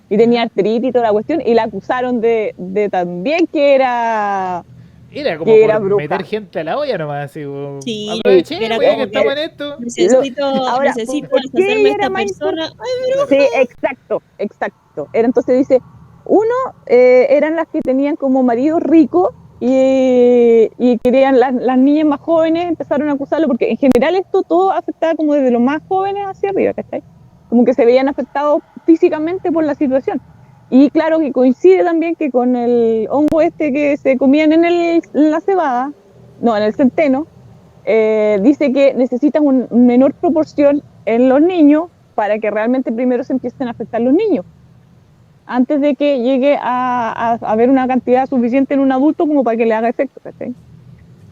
y tenía artritis y toda la cuestión, y la acusaron de también que era... Era como Que era por bruja. meter gente a la olla nomás, así. Como, Sí, aproveché, era pues, ya como que estamos que- en esto. Ahora, necesito ¿por qué deshacerme de era esta más persona. Sí, exacto. Era, entonces dice, uno, eran las que tenían como marido rico y querían, las niñas más jóvenes empezaron a acusarlo, porque en general esto todo afectaba como desde los más jóvenes hacia arriba, ¿cachai? Como que se veían afectados físicamente por la situación. Y claro que coincide también que con el hongo este que se comían en la cebada, no, en el centeno, dice que necesitan una menor proporción en los niños para que realmente primero se empiecen a afectar los niños, antes de que llegue a haber una cantidad suficiente en un adulto como para que le haga efecto, ¿cachai?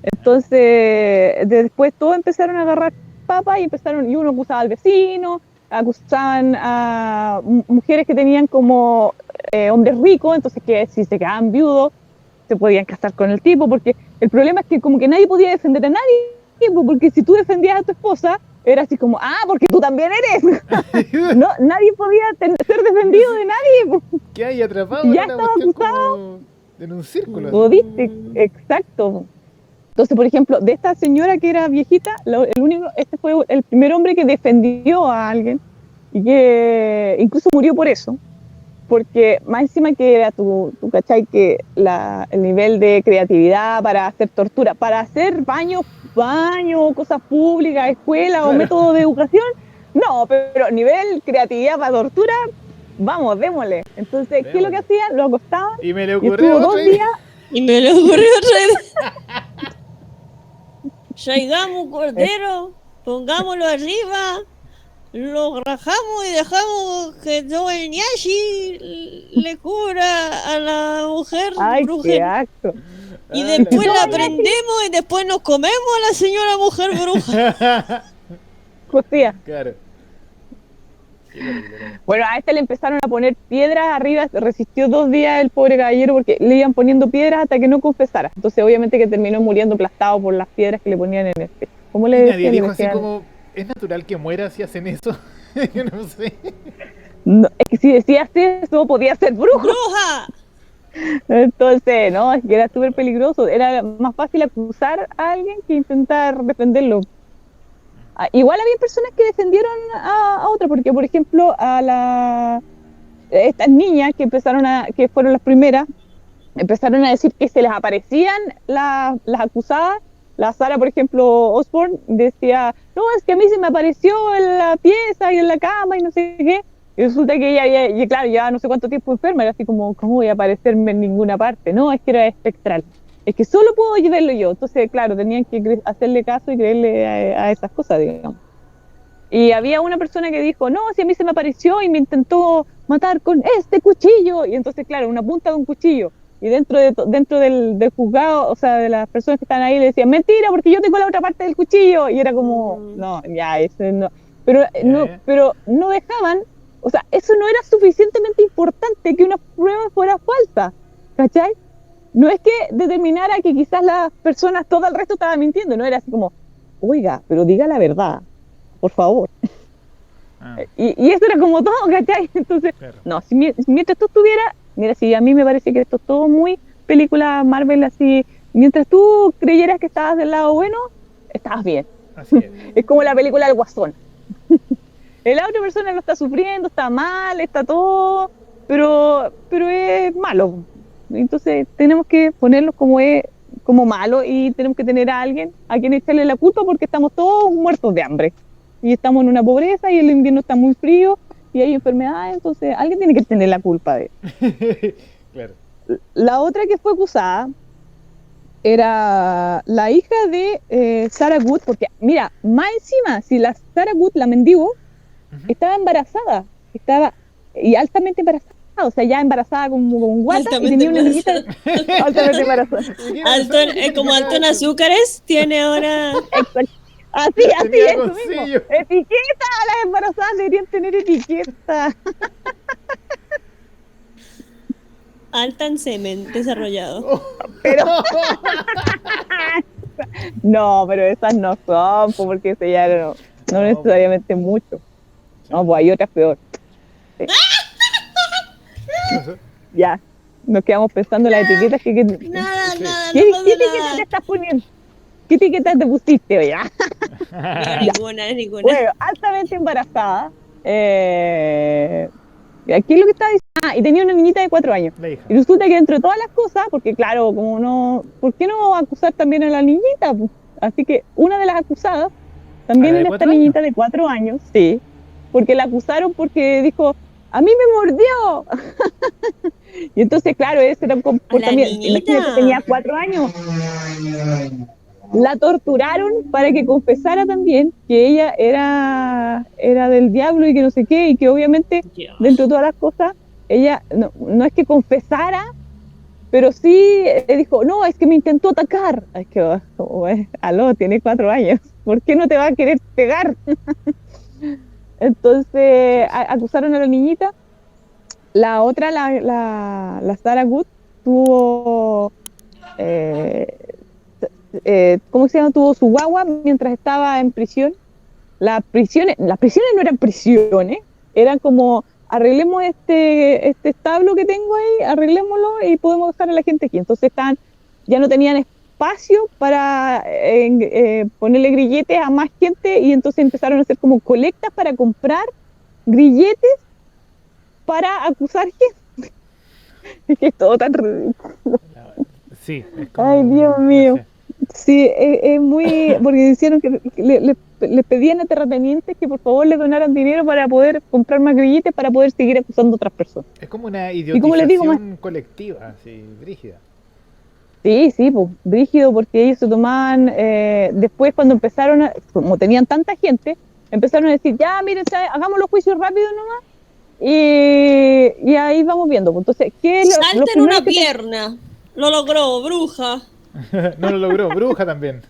Entonces, después todos empezaron a agarrar papas y uno acusaba al vecino, acusaban a mujeres que tenían como hombres ricos, entonces que si se quedaban viudos, se podían casar con el tipo, porque el problema es que como que nadie podía defender a nadie, porque si tú defendías a tu esposa, era así como, porque tú también eres. No, nadie podía ser defendido de nadie. ¿Qué hay atrapado? Ya en una estaba cuestión acusado. como en un círculo. ¿Viste? Exacto. Entonces, por ejemplo, de esta señora que era viejita, este fue el primer hombre que defendió a alguien y que incluso murió por eso, porque más encima que era tú cachai que el nivel de creatividad para hacer tortura, para hacer baños, cosas públicas, escuelas o métodos de educación, no, pero nivel creatividad para tortura, vamos, démosle. Entonces, ¿qué es lo que hacían? Lo acostaban Y me le y ocurrió estuvo 2 días. Y me le ocurrió otra vez. Traigamos un cordero, pongámoslo arriba, lo rajamos y dejamos que todo el ñashi le cubra a la mujer ¡Ay, bruja. qué acto! Y después la prendemos y después nos comemos a la señora mujer bruja. Costilla. Claro. Bueno, a este le empezaron a poner piedras arriba, resistió 2 días el pobre caballero porque le iban poniendo piedras hasta que no confesara. Entonces obviamente que terminó muriendo aplastado por las piedras que le ponían en el pecho. ¿Cómo le Nadie decían? dijo así como, ¿es natural que muera si hacen eso? Yo no sé. No, es que si decías eso, podía ser brujo. ¡Bruja! Entonces, no, es que era súper peligroso. Era más fácil acusar a alguien que intentar defenderlo. Igual había personas que defendieron a otra, porque por ejemplo estas niñas que fueron las primeras, empezaron a decir que se les aparecían las acusadas. La Sara, por ejemplo, Osborne, decía, no, es que a mí se me apareció en la pieza y en la cama y no sé qué. Y resulta que ella, claro, ya no sé cuánto tiempo enferma, era así como, ¿cómo voy a aparecerme en ninguna parte? No, es que era espectral. Es que solo puedo verlo yo. Entonces, claro, tenían que hacerle caso y creerle a esas cosas, digamos. Y había una persona que dijo, no, si a mí se me apareció y me intentó matar con este cuchillo. Y entonces, claro, una punta de un cuchillo. Y dentro del juzgado, o sea, de las personas que estaban ahí, le decían, mentira, porque yo tengo la otra parte del cuchillo. Y era como, no, ya, eso no. Pero no dejaban, o sea, eso no era suficientemente importante que una prueba fuera falsa, ¿cachai? No es que determinara que quizás las personas, todo el resto estaba mintiendo, no era así como, oiga, pero diga la verdad, por favor. Y eso era como todo, ¿cachai? Entonces, claro. No, mientras tú estuvieras, mira, si a mí me parece que esto es todo muy película Marvel, así, mientras tú creyeras que estabas del lado bueno, estabas bien. Así es. Es como la película del Guasón. La otra persona no está sufriendo, está mal, está todo, pero es malo. Entonces tenemos que ponernos como malo y tenemos que tener a alguien a quien echarle la culpa porque estamos todos muertos de hambre y estamos en una pobreza y el invierno está muy frío y hay enfermedades, entonces alguien tiene que tener la culpa de eso. Claro. La otra que fue acusada era la hija de Sarah Good, porque mira, más encima, si la Sarah Good, la mendigo, estaba embarazada, y altamente embarazada. O sea, ya embarazada con guata y tenía una niñita altamente embarazada. Como Altón Azúcares tiene ahora. Así es, eso mismo. Etiqueta, las embarazadas deberían tener etiqueta. Altan semen desarrollado. Pero no, pero esas no son, porque se ya no necesariamente mucho. No, pues hay otras peor. Sí. Ya, nos quedamos pensando en las etiquetas que nada, ¿Qué etiqueta te estás poniendo? ¿Qué etiqueta te pusiste, oye? Ninguna. Bueno, altamente embarazada. Aquí es lo que estaba diciendo. Y tenía una niñita de 4 años. Y resulta que dentro de todas las cosas, porque claro, como no, ¿por qué no acusar también a la niñita? Así que una de las acusadas también era esta niñita de 4 años, sí, porque la acusaron porque dijo, a mí me mordió. Y entonces, claro, ese era un comportamiento. Imagínate, tenía 4 años. la torturaron para que confesara también que ella era del diablo y que no sé qué, y que obviamente Dios. dentro de todas las cosas, ella no es que confesara, pero sí dijo, no, es que me intentó atacar. Es que, aló, tiene 4 años, ¿por qué no te va a querer pegar? Entonces acusaron a la niñita. La otra, la Sarah Good, tuvo, ¿cómo se llama? Tuvo su guagua mientras estaba en prisión. Las prisiones no eran prisiones, eran como, arreglemos este establo que tengo ahí, arreglémoslo y podemos dejar a la gente aquí. Entonces ya no tenían espacio para ponerle grilletes a más gente, y entonces empezaron a hacer como colectas para comprar grilletes para acusar gente. Es que es todo tan ridículo. Sí, es como, Ay, Dios no mío. sé. Sí, es muy... Porque hicieron que le pedían a terratenientes que por favor le donaran dinero para poder comprar más grilletes para poder seguir acusando a otras personas. Es como una como les digo, idiotización colectiva, así, brígida. Sí, pues, brígido, porque ellos se tomaban... después cuando empezaron, como tenían tanta gente, empezaron a decir, ya, miren, hagamos los juicios rápido nomás, y ahí vamos viendo. Entonces, ¿qué es lo Salten primero una pierna. Lo logró, bruja. No lo logró, bruja también.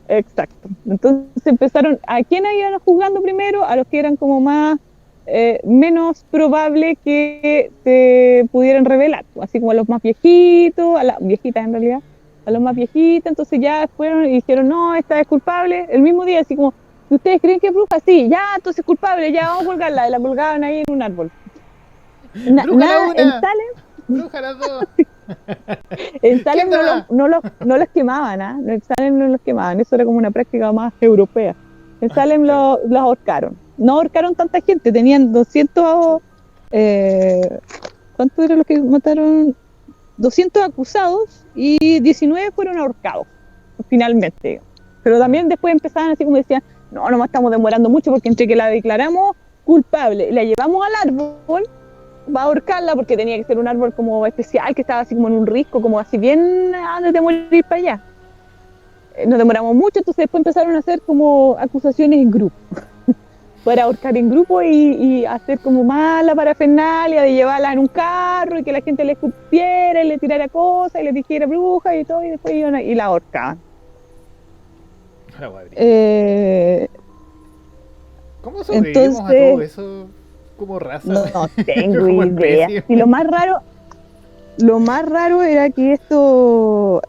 Exacto. Entonces empezaron, ¿a quiénes iban juzgando primero? A los que eran como más, menos probable que se pudieran revelar, así como a los más viejitos, a las viejitas en realidad, a los más viejitas. Entonces ya fueron y dijeron, no, esta es culpable, el mismo día, así como, ¿ustedes creen que es bruja? Sí, ya, entonces es culpable, ya vamos a colgarla, y la colgaban ahí en un árbol. ¡Bruja la Nada, una! en Salem, ¡Bruja las dos! en Salem ¿Quién da no los quemaban, ¿ah? En Salem no los quemaban, eso era como una práctica más europea. En Salem claro. los ahorcaron. No ahorcaron tanta gente, tenían 200, ¿cuántos eran los que mataron? 200 acusados y 19 fueron ahorcados, finalmente. Pero también después empezaban así como decían, no nos estamos demorando mucho porque entre que la declaramos culpable y la llevamos al árbol, va a ahorcarla, porque tenía que ser un árbol como especial, que estaba así como en un risco, como así bien antes de morir para allá. Nos demoramos mucho, entonces después empezaron a hacer como acusaciones en grupo. Para ahorcar en grupo y hacer como mala parafernalia de llevarla en un carro y que la gente le escupiera y le tirara cosas y le dijera bruja y todo, y después iban y la ahorcaban. ¿Cómo sobrevivimos a Entonces, todo eso como raza? no tengo Como idea. especie. Y lo más raro era que esto,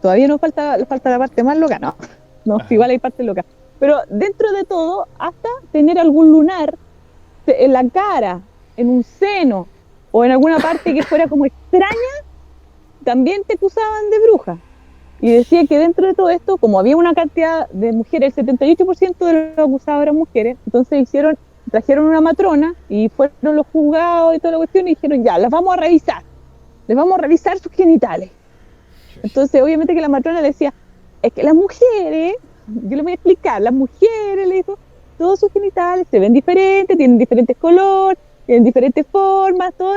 todavía nos falta la parte más loca, no, igual hay parte loca. Pero dentro de todo, hasta tener algún lunar en la cara, en un seno, o en alguna parte que fuera como extraña, también te acusaban de bruja. Y decía que dentro de todo esto, como había una cantidad de mujeres, el 78% de los acusados eran mujeres, entonces trajeron una matrona y fueron los juzgados y toda la cuestión y dijeron, ya, las vamos a revisar. Les vamos a revisar sus genitales. Entonces, obviamente que la matrona le decía, es que las mujeres, yo les voy a explicar, las mujeres, le dijo, todos sus genitales se ven diferentes, tienen diferentes colores, tienen diferentes formas, todo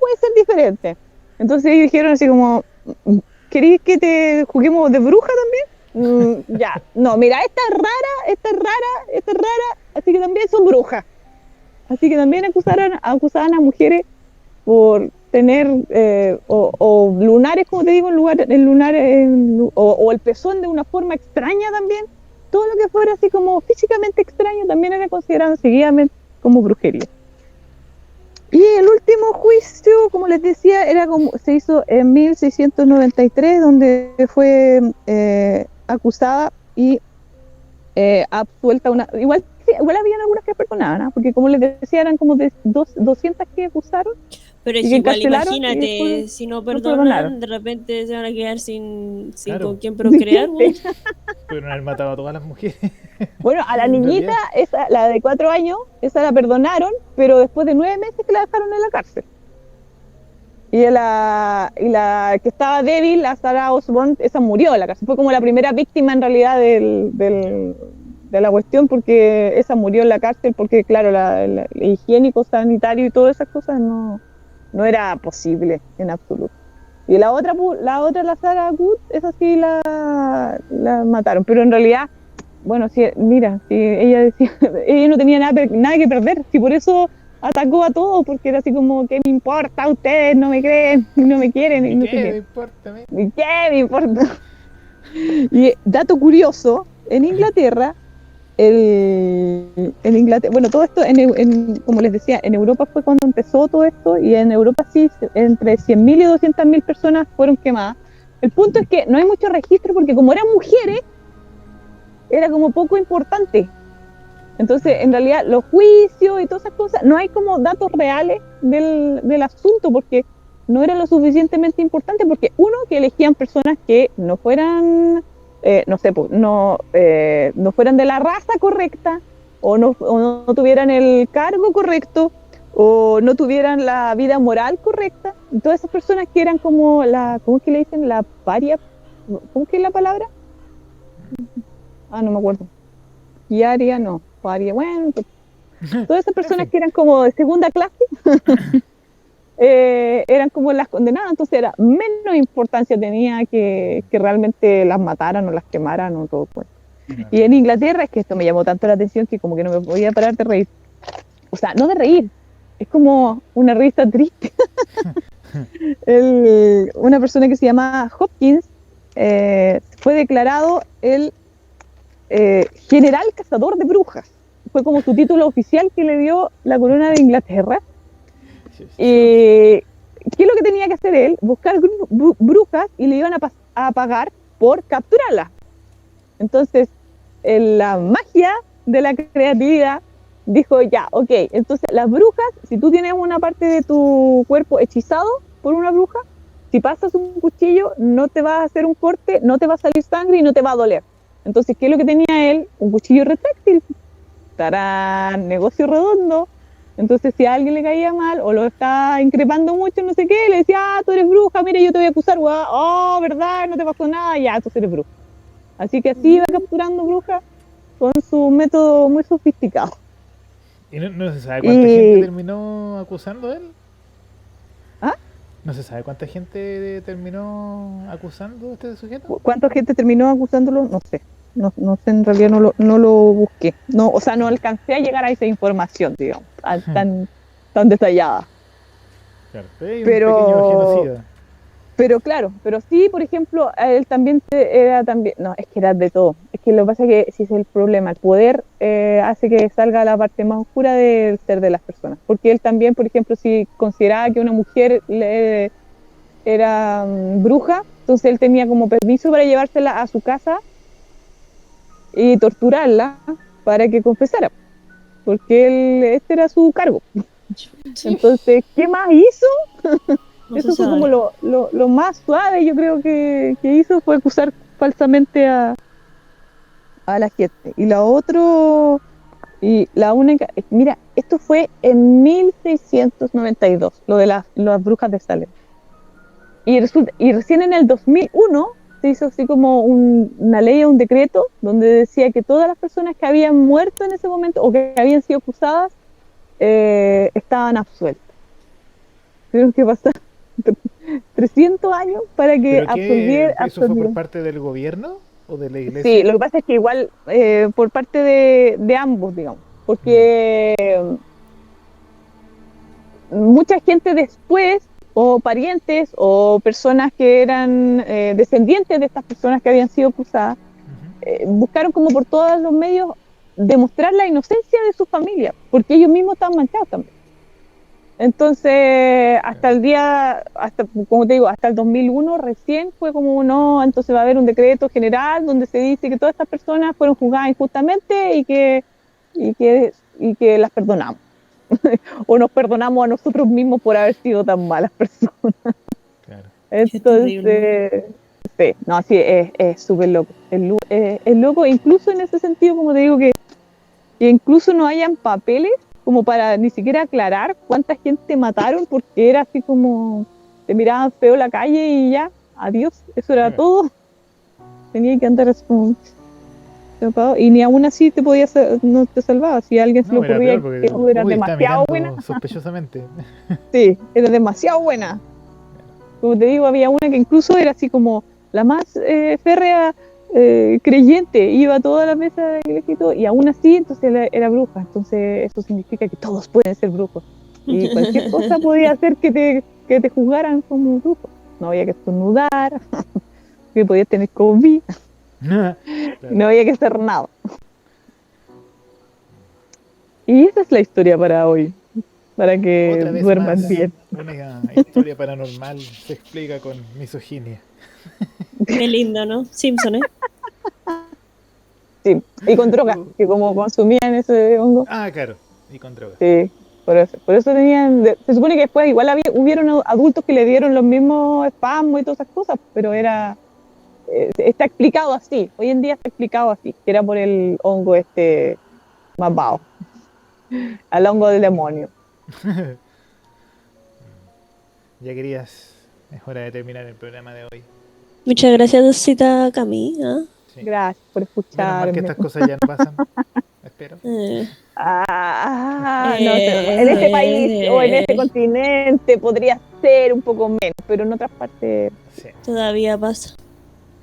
puede ser diferente. Entonces ellos dijeron así como, ¿queréis que te juguemos de bruja también? Ya, no, mira, esta es rara, así que también son brujas. Así que también acusaban a mujeres por tener o lunares, como te digo, o el pezón de una forma extraña también. Todo lo que fuera así como físicamente extraño también era considerado seguidamente como brujería. Y el último juicio, como les decía, se hizo en 1693, donde fue acusada y absuelta igual habían algunas que perdonaban, ¿no? Porque como les decía, eran como de 200 que acusaron. Pero es y que igual, encarcelaron, imagínate, si no perdonan, de repente se van a quedar sin Claro. con quién procrear. Pudieron haber matado a todas las mujeres. Bueno, a la niñita, la de 4 años, esa la perdonaron, pero después de 9 meses que la dejaron en la cárcel. Y la que estaba débil, la Sarah Osborne, esa murió en la cárcel. Fue como la primera víctima en realidad de la cuestión, porque esa murió en la cárcel, porque claro, el higiénico, sanitario y todas esas cosas no era posible en absoluto. Y la otra, la Sarah Good, esa sí la mataron. Pero en realidad, bueno, si, mira, si ella decía, ella no tenía nada que perder. Si por eso atacó a todos, porque era así como, ¿qué me importa? Ustedes no me creen, no me quieren. Y no sé ¿Qué me qué. importa a mí? ¿Y qué me importa? Y dato curioso, en Inglaterra, bueno, todo esto, como les decía, en Europa fue cuando empezó todo esto, y en Europa sí, entre 100.000 y 200.000 personas fueron quemadas. El punto es que no hay mucho registro, porque como eran mujeres, era como poco importante. Entonces, en realidad, los juicios y todas esas cosas, no hay como datos reales del asunto, porque no era lo suficientemente importante, porque uno, que elegían personas que no fueran, no sé, no fueran de la raza correcta, o no tuvieran el cargo correcto, o no tuvieran la vida moral correcta. Y todas esas personas que eran como ¿cómo es que le dicen? La paria, ¿cómo es que es la palabra? No me acuerdo. Paria, no, paria, bueno, todas esas personas que eran como de segunda clase, eran como las condenadas. Entonces era menos importancia tenía que realmente las mataran o las quemaran o todo. Pues. Y en Inglaterra, es que esto me llamó tanto la atención que como que no me podía parar de reír. O sea, no de reír, es como una risa triste. Una persona que se llama Hopkins fue declarado el general cazador de brujas. Fue como su título oficial que le dio la corona de Inglaterra. ¿Qué es lo que tenía que hacer él? Buscar brujas, y le iban a pagar por capturarlas. Entonces, la magia de la creatividad dijo, ya, ok, entonces las brujas, si tú tienes una parte de tu cuerpo hechizado por una bruja, si pasas un cuchillo, no te va a hacer un corte, no te va a salir sangre y no te va a doler. Entonces, ¿qué es lo que tenía él? Un cuchillo retráctil. ¡Tarán! Negocio redondo. Entonces, si a alguien le caía mal o lo estaba increpando mucho, no sé qué, le decía, tú eres bruja, mira, yo te voy a acusar, ¿verdad? No te pasó nada, ya, tú eres bruja. Así que así iba capturando brujas con su método muy sofisticado. ¿Y no se sabe cuánta gente terminó acusando a él? ¿Ah? ¿No se sabe cuánta gente terminó acusando a este sujeto? ¿Cuánta gente terminó acusándolo? No sé. No sé, en realidad no lo busqué. No, o sea, no alcancé a llegar a esa información, digamos, tan detallada. Claro, un pequeño genocida. Pero sí, por ejemplo, él también no, es que era de todo. Es que lo que pasa es que si es el problema, el poder hace que salga la parte más oscura del ser de las personas. Porque él también, por ejemplo, si consideraba que una mujer era bruja, entonces él tenía como permiso para llevársela a su casa y torturarla para que confesara, porque este era su cargo. Entonces, ¿qué más hizo? No Eso se fue sabe. como lo más suave, yo creo que hizo, fue acusar falsamente a la gente. Y la única, mira, esto fue en 1692, lo de las brujas de Salem. Y recién en el 2001 se hizo así como una ley o un decreto donde decía que todas las personas que habían muerto en ese momento o que habían sido acusadas estaban absueltas. Tuvieron que pasar 300 años para que ¿Eso fue por parte del gobierno o de la iglesia? Sí, lo que pasa es que igual por parte de ambos, digamos, porque mucha gente después, o parientes, o personas que eran descendientes de estas personas que habían sido acusadas, buscaron como por todos los medios demostrar la inocencia de su familia, porque ellos mismos estaban manchados también. Entonces, como te digo, hasta el 2001 recién fue como, no, entonces va a haber un decreto general donde se dice que todas estas personas fueron juzgadas injustamente y que las perdonamos. O nos perdonamos a nosotros mismos por haber sido tan malas personas. Claro. Entonces, sí, no, sí, es súper loco. Es loco, incluso en ese sentido, como te digo, que incluso no hayan papeles como para ni siquiera aclarar cuánta gente mataron, porque era así como te miraban feo la calle y ya, adiós, eso era todo. Tenía que andar así como y ni aún así no te salvaba. Si a alguien se le ocurría que tú eras demasiado buena, sospechosamente. sí, eras demasiado buena. como te digo, había una que incluso era así como la más férrea creyente, iba a todas las mesas de la iglesia y todo, y aún así entonces era bruja. Entonces eso significa que todos pueden ser brujos. Y cualquier cosa podía hacer que te juzgaran como brujo. No había que estornudar, que podías tener COVID, Claro. no había que hacer nada. Y esa es la historia para hoy, para que Otra vez duerman más, bien. una historia paranormal se explica con misoginia. Qué lindo, ¿no? Simpson, ¿eh? Sí, y con drogas, que como consumían ese hongo, Ah, claro, y con drogas. sí, por eso tenían, se supone que después igual hubieron adultos que le dieron los mismos espasmos y todas esas cosas, pero está explicado así, hoy en día está explicado así, que era por el hongo este malvado, al hongo del demonio. Ya querías, es hora de terminar el programa de hoy. Muchas gracias, Dosita Cami. ¿Ah? Sí. Gracias por Menos mal que escucharme. estas cosas ya no pasan. Espero. No sé, en este país o en este continente podría ser un poco menos, pero en otras partes Sí. Todavía pasa.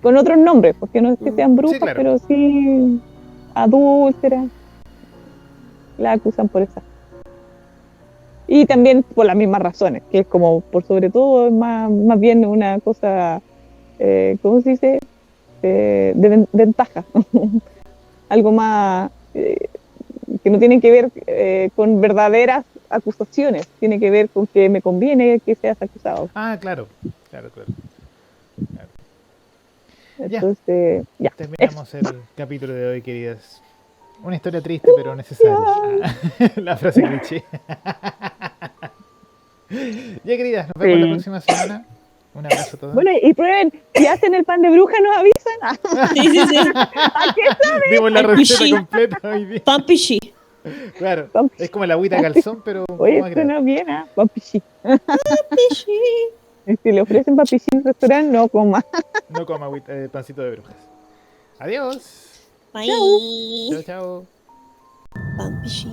con otros nombres, porque no es que sean brujas, Sí, claro. pero sí adúlteras, la acusan por eso. Y también por las mismas razones, que es como, por sobre todo, es más bien una cosa, ¿cómo se dice? De ventaja. Algo más que no tiene que ver con verdaderas acusaciones, tiene que ver con que me conviene que seas acusado. Ah, claro. Claro. Entonces, ya. Terminamos el capítulo de hoy, queridas. Una historia triste, pero necesaria. La frase cliché. Ya, queridas, nos vemos la Sí. próxima semana. Un abrazo a todos. Bueno, y prueben, si hacen el pan de bruja, nos avisan. Sí. ¿A qué sabe? Dimos la El receta pichí. completa hoy día. Pan pichí. Claro, es como la agüita calzón, pero Oye, más grande. suena bien, ¿ah? Papichí. Pichí. Si le ofrecen papichí en el restaurante, no coma. No coma agüita, pancito de brujas. Adiós. Bye. Chao, chao. Pan pichí.